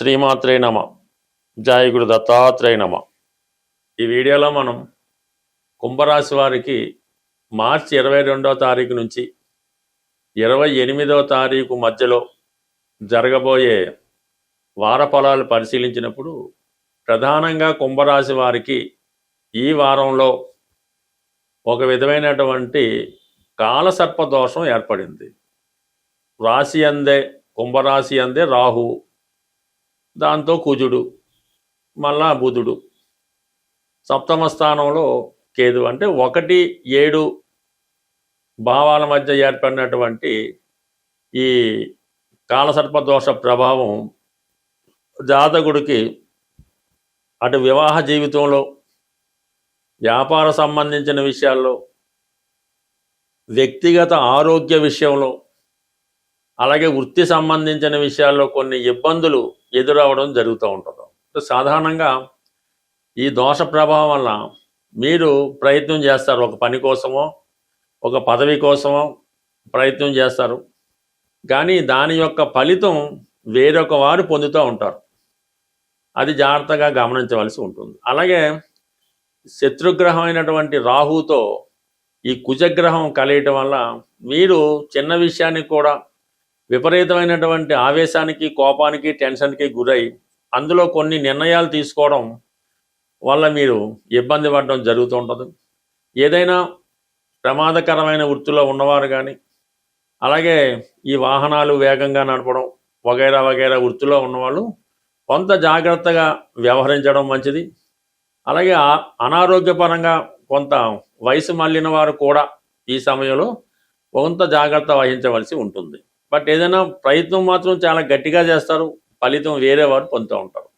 శ్రీమాత్రే నమ. జయ గురు దత్తాత్రేయ నమ. ఈ వీడియోలో మనం కుంభరాశి వారికి మార్చి 22వ తారీఖు నుంచి 28వ తారీఖు మధ్యలో జరగబోయే వార ఫలాలు పరిశీలించినప్పుడు ప్రధానంగా కుంభరాశి వారికి ఈ వారంలో ఒక విధమైనటువంటి కాలసర్ప దోషం ఏర్పడింది. రాశి అందే కుంభరాశి అందే రాహు, దాంతో కుజుడు, మళ్ళా బుధుడు, సప్తమ స్థానంలో కేతు. అంటే 1-7 భావాల మధ్య ఏర్పడినటువంటి ఈ కాలసర్పదోష ప్రభావం జాతకుడికి అటు వివాహ జీవితంలో, వ్యాపార సంబంధించిన విషయాల్లో, వ్యక్తిగత ఆరోగ్య విషయంలో, అలాగే వృత్తి సంబంధించిన విషయాల్లో కొన్ని ఇబ్బందులు ఎదురవడం జరుగుతూ ఉంటుంది. సాధారణంగా ఈ దోష ప్రభావం వల్ల మీరు ప్రయత్నం చేస్తారు, ఒక పని కోసమో ఒక పదవి కోసమో ప్రయత్నం చేస్తారు, కానీ దాని యొక్క ఫలితం వేరొక వారు పొందుతూ ఉంటారు. అది జాగ్రత్తగా గమనించవలసి ఉంటుంది. అలాగే శత్రుగ్రహం అయినటువంటి రాహుతో ఈ కుజగ్రహం కలియటం వల్ల మీరు చిన్న విషయానికి కూడా విపరీతమైనటువంటి ఆవేశానికి, కోపానికి, టెన్షన్కి గురై అందులో కొన్ని నిర్ణయాలు తీసుకోవడం వల్ల మీరు ఇబ్బంది పడడం జరుగుతూ ఉంటుంది. ఏదైనా ప్రమాదకరమైన వృత్తిలో ఉన్నవారు కానీ, అలాగే ఈ వాహనాలు వేగంగా నడపడం వగైరా వగైరా వృత్తిలో ఉన్నవాళ్ళు కొంత జాగ్రత్తగా వ్యవహరించడం మంచిది. అలాగే అనారోగ్యపరంగా కొంత వయసు మళ్ళిన వారు కూడా ఈ సమయంలో కొంత జాగ్రత్త వహించవలసి ఉంటుంది. బట్ ఏదైనా ప్రయత్నం మాత్రం చాలా గట్టిగా చేస్తారు, ఫలితం వేరే వారు పొందుతూ ఉంటారు.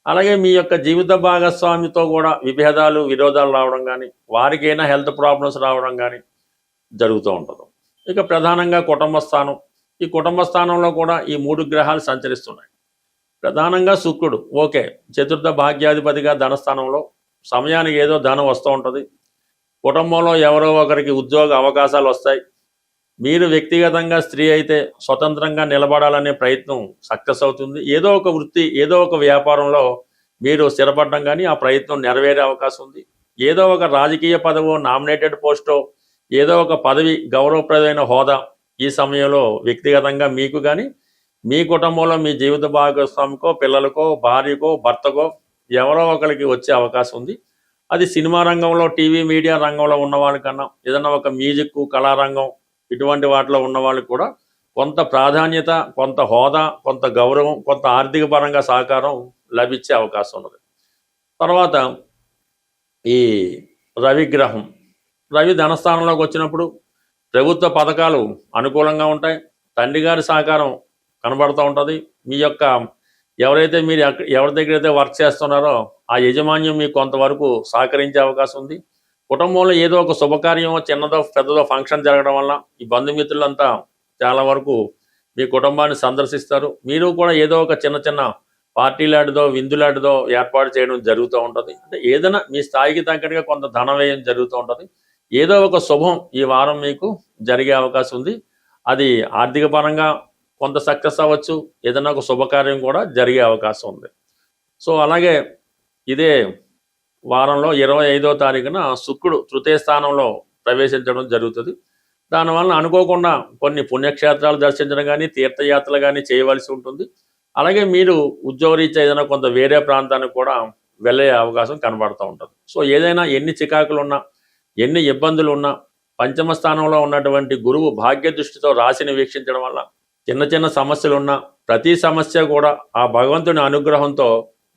అలాగే మీ యొక్క జీవిత భాగస్వామితో కూడా విభేదాలు, విరోధాలు రావడం కానీ, వారికైనా హెల్త్ ప్రాబ్లమ్స్ రావడం కానీ జరుగుతూ ఉంటుంది. ఇక ప్రధానంగా కుటుంబ స్థానం, ఈ కుటుంబ స్థానంలో కూడా ఈ 3 గ్రహాలు సంచరిస్తున్నాయి. ప్రధానంగా శుక్రుడు ఓకే, చతుర్థ భాగ్యాధిపతిగా ధనస్థానంలో, సమయానికి ఏదో ధనం వస్తూ ఉంటుంది. కుటుంబంలో ఎవరో ఒకరికి ఉద్యోగ అవకాశాలు వస్తాయి. మీరు వ్యక్తిగతంగా స్త్రీ అయితే స్వతంత్రంగా నిలబడాలనే ప్రయత్నం సక్సెస్ అవుతుంది. ఏదో ఒక వృత్తి, ఏదో ఒక వ్యాపారంలో మీరు స్థిరపడడం కానీ ఆ ప్రయత్నం నెరవేరే అవకాశం ఉంది. ఏదో ఒక రాజకీయ పదవో, నామినేటెడ్ పోస్టో, ఏదో ఒక పదవి, గౌరవప్రదమైన హోదా ఈ సమయంలో వ్యక్తిగతంగా మీకు కానీ, మీ కుటుంబంలో మీ జీవిత భాగస్వామికో, పిల్లలకో, భార్యకో, భర్తకో ఎవరో ఒకరికి వచ్చే అవకాశం ఉంది. అది సినిమా రంగంలో, టీవీ మీడియా రంగంలో ఉన్న వాళ్ళకన్నా, ఏదన్నా ఒక మ్యూజిక్, కళారంగం ఇటువంటి వాటిలో ఉన్న వాళ్ళు కూడా కొంత ప్రాధాన్యత, కొంత హోదా, కొంత గౌరవం, కొంత ఆర్థిక పరంగా సహకారం లభించే అవకాశం ఉన్నది. తర్వాత ఈ రవిగ్రహం, రవి ధనస్థానంలోకి వచ్చినప్పుడు ప్రభుత్వ పథకాలు అనుకూలంగా ఉంటాయి. తండ్రి గారి సహకారం కనబడుతూ ఉంటుంది. మీ యొక్క ఎవరైతే మీరు ఎవరి దగ్గర అయితే వర్క్ చేస్తున్నారో ఆ యజమాన్యం మీకు కొంతవరకు సహకరించే అవకాశం ఉంది. కుటుంబంలో ఏదో ఒక శుభకార్యమో, చిన్నదో పెద్దదో ఫంక్షన్ జరగడం వల్ల ఈ బంధుమిత్రులంతా చాలా వరకు మీ కుటుంబాన్ని సందర్శిస్తారు. మీరు కూడా ఏదో ఒక చిన్న చిన్న పార్టీలాంటిదో, విందులాంటిదో ఏర్పాటు చేయడం జరుగుతూ ఉంటుంది. అంటే ఏదైనా మీ స్థాయికి తగ్గట్టుగా కొంత ధన వ్యయం జరుగుతూ ఉంటుంది. ఏదో ఒక శుభం ఈ వారం మీకు జరిగే అవకాశం ఉంది. అది ఆర్థిక పరంగా కొంత సక్సెస్ అవ్వచ్చు, ఏదైనా ఒక శుభకార్యం కూడా జరిగే అవకాశం ఉంది. సో అలాగే ఇదే వారంలో 25వ తారీఖున శుక్రుడు తృతీయ స్థానంలో ప్రవేశించడం జరుగుతుంది. దానివల్ల అనుకోకుండా కొన్ని పుణ్యక్షేత్రాలు దర్శించడం కానీ, తీర్థయాత్రలు కానీ చేయవలసి ఉంటుంది. అలాగే మీరు ఉద్యోగరీత్యా ఏదైనా కొంత వేరే ప్రాంతానికి కూడా వెళ్ళే అవకాశం కనబడుతూ ఉంటుంది. సో ఏదైనా ఎన్ని చికాకులు ఉన్నా, ఎన్ని ఇబ్బందులు ఉన్నా, పంచమ స్థానంలో ఉన్నటువంటి గురువు భాగ్య దృష్టితో రాశిని వీక్షించడం వల్ల చిన్న చిన్న సమస్యలు ఉన్నా ప్రతి సమస్య కూడా ఆ భగవంతుని అనుగ్రహంతో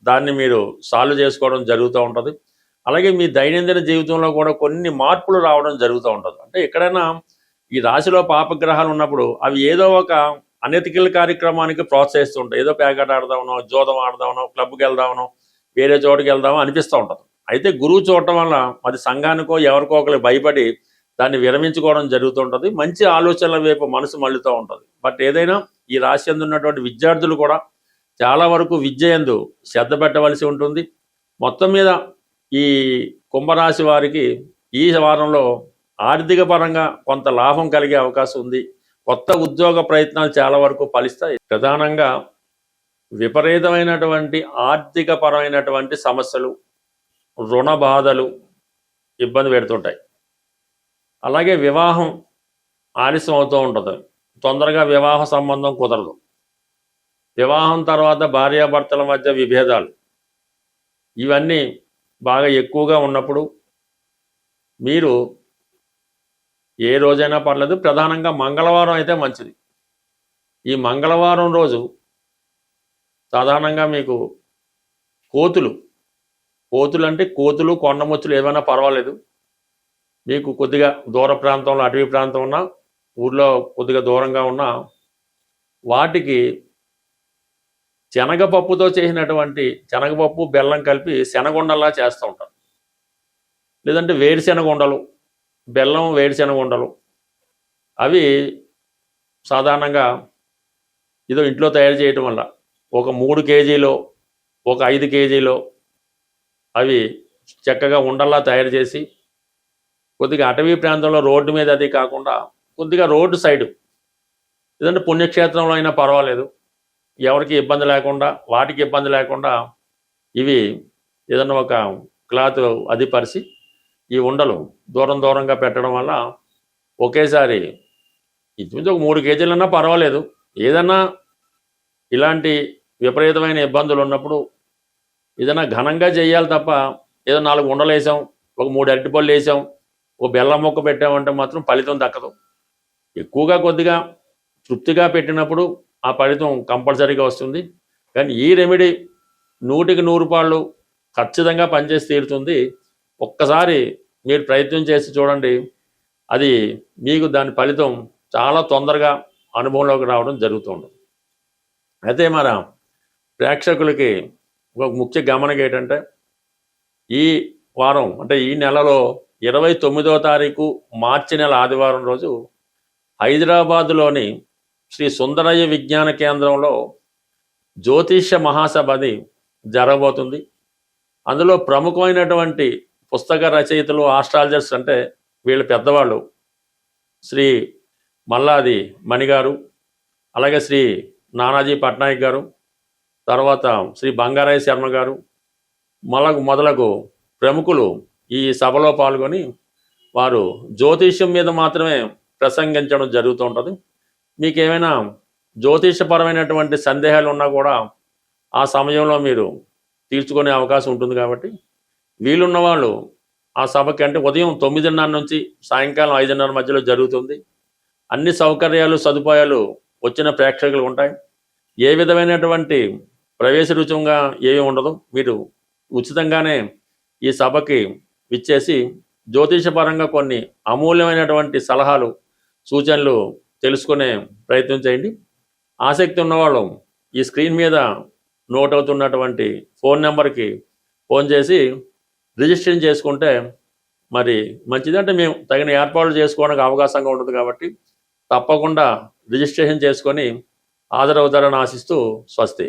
దాన్ని మీరు సాల్వ్ చేసుకోవడం జరుగుతూ ఉంటుంది. అలాగే మీ దైనందిన జీవితంలో కూడా కొన్ని మార్పులు రావడం జరుగుతూ ఉంటుంది. అంటే ఎక్కడైనా ఈ రాశిలో పాపగ్రహాలు ఉన్నప్పుడు అవి ఏదో ఒక అనెతికల్ కార్యక్రమానికి ప్రోత్సహిస్తూ ఉంటాయి. ఏదో ప్యాకెట్ ఆడదామనో, జోదం ఆడదామనో, క్లబ్కి వెళ్దామనో, వేరే చోటుకి వెళ్దామో అనిపిస్తూ ఉంటుంది. అయితే గురువు చూడటం వల్ల అది సంఘానికో ఎవరికో ఒకరికి భయపడి దాన్ని విరమించుకోవడం జరుగుతుంటుంది. మంచి ఆలోచనల వైపు మనసు మళ్ళుతూ ఉంటుంది. బట్ ఏదైనా ఈ రాశి యందు ఉన్నటువంటి విద్యార్థులు కూడా చాలా వరకు విద్య యందు శ్రద్ధ పెట్టవలసి ఉంటుంది. మొత్తం మీద ఈ కుంభరాశి వారికి ఈ వారంలో ఆర్థిక పరంగా కొంత లాభం కలిగే అవకాశం ఉంది. కొత్త ఉద్యోగ ప్రయత్నాలు చాలా వరకు ఫలిస్తాయి. ప్రధానంగా విపరీతమైనటువంటి ఆర్థిక పరమైనటువంటి సమస్యలు, రుణ బాధలు ఇబ్బంది పెడుతుంటాయి. అలాగే వివాహం ఆలస్యం అవుతూ ఉంటుంది. తొందరగా వివాహ సంబంధం కుదరదు. వివాహం తర్వాత భార్యాభర్తల మధ్య విభేదాలు ఇవన్నీ బాగా ఎక్కువగా ఉన్నప్పుడు మీరు ఏ రోజైనా పర్లేదు, ప్రధానంగా మంగళవారం అయితే మంచిది. ఈ మంగళవారం రోజు సాధారణంగా మీకు కోతులు అంటే కోతులు, కొండముచ్చులు ఏమైనా పర్వాలేదు. మీకు కొద్దిగా దూర ప్రాంతంలో, అటవీ ప్రాంతం ఉన్నా, ఊర్లో కొద్దిగా దూరంగా ఉన్నా, వాటికి శనగపప్పుతో చేసినటువంటి శనగపప్పు బెల్లం కలిపి శనగుండల్లా చేస్తూ ఉంటారు. లేదంటే వేరుశెనగ ఉండలు, బెల్లం వేరుశెనగ ఉండలు, అవి సాధారణంగా ఏదో ఇంట్లో తయారు చేయటం వల్ల ఒక 3 కేజీలో, ఒక 5 కేజీలో అవి చక్కగా ఉండల్లా తయారు చేసి కొద్దిగా అటవీ ప్రాంతంలో రోడ్డు మీద అది కాకుండా కొద్దిగా రోడ్డు సైడు, లేదంటే పుణ్యక్షేత్రంలో అయినా పర్వాలేదు, ఎవరికి ఇబ్బంది లేకుండా, వాటికి ఇబ్బంది లేకుండా ఇవి ఏదన్నా ఒక క్లాత్ అది పరిచి ఈ ఉండలు దూరంగా పెట్టడం వల్ల ఒకేసారి ఇంచుమించు ఒక 3 కేజీలన్నా పర్వాలేదు. ఏదన్నా ఇలాంటి విపరీతమైన ఇబ్బందులు ఉన్నప్పుడు ఏదైనా ఘనంగా చేయాలి తప్ప ఏదో 4 ఉండలు వేసాం, ఒక 3 అరటిపళ్ళు వేసాం, ఒక బెల్లం ముక్క పెట్టామంటే మాత్రం ఫలితం దక్కదు. ఎక్కువగా కొద్దిగా తృప్తిగా పెట్టినప్పుడు ఆ ఫలితం కంపల్సరీగా వస్తుంది. కానీ ఈ రెమెడీ 100కి 100 పాళ్ళు ఖచ్చితంగా పనిచేసి తీరుతుంది. ఒక్కసారి మీరు ప్రయత్నం చేసి చూడండి, అది మీకు దాని ఫలితం చాలా తొందరగా అనుభవంలోకి రావడం జరుగుతుంది. అయితే మన ప్రేక్షకులకి ఒక ముఖ్య గమనిక ఏంటంటే, ఈ వారం అంటే ఈ నెలలో 29వ తారీఖు మార్చి నెల ఆదివారం రోజు హైదరాబాదులోని శ్రీ సుందరయ్య విజ్ఞాన కేంద్రంలో జ్యోతిష్య మహాసభని జరగబోతుంది. అందులో ప్రముఖమైనటువంటి పుస్తక రచయితలు, ఆస్ట్రాలజర్స్ అంటే వీళ్ళ పెద్దవాళ్ళు శ్రీ మల్లాది మణిగారు, అలాగే శ్రీ నానాజీ పట్నాయక్ గారు, తర్వాత శ్రీ బంగారాయ శర్మ గారు మొదలగు ప్రముఖులు ఈ సభలో పాల్గొని వారు జ్యోతిష్యం మీద మాత్రమే ప్రసంగించడం జరుగుతూ ఉంటుంది. మీకు ఏమైనా జ్యోతిషపరమైనటువంటి సందేహాలు ఉన్నా కూడా ఆ సమయంలో మీరు తీర్చుకునే అవకాశం ఉంటుంది. కాబట్టి వీలున్న వాళ్ళు ఆ సభకి, అంటే ఉదయం 9:30 నుంచి సాయంకాలం 5:30 మధ్యలో జరుగుతుంది. అన్ని సౌకర్యాలు, సదుపాయాలు వచ్చిన ప్రేక్షకులు ఉంటాయి. ఏ విధమైనటువంటి ప్రవేశ రుచుంగా ఏమీ ఉండదు. మీరు ఉచితంగానే ఈ సభకి విచ్చేసి జ్యోతిషపరంగా కొన్ని అమూల్యమైనటువంటి సలహాలు, సూచనలు తెలుసుకునే ప్రయత్నం చేయండి. ఆసక్తి ఉన్నవాళ్ళు ఈ స్క్రీన్ మీద నోట్ అవుతున్నటువంటి ఫోన్ నెంబర్కి ఫోన్ చేసి రిజిస్ట్రేషన్ చేసుకుంటే మరి మంచిది. అంటే మేము తగిన ఏర్పాట్లు చేసుకోవడానికి అవకాశంగా ఉంటుంది. కాబట్టి తప్పకుండా రిజిస్ట్రేషన్ చేసుకొని హాజరవుతారని ఆశిస్తూ స్వస్తి.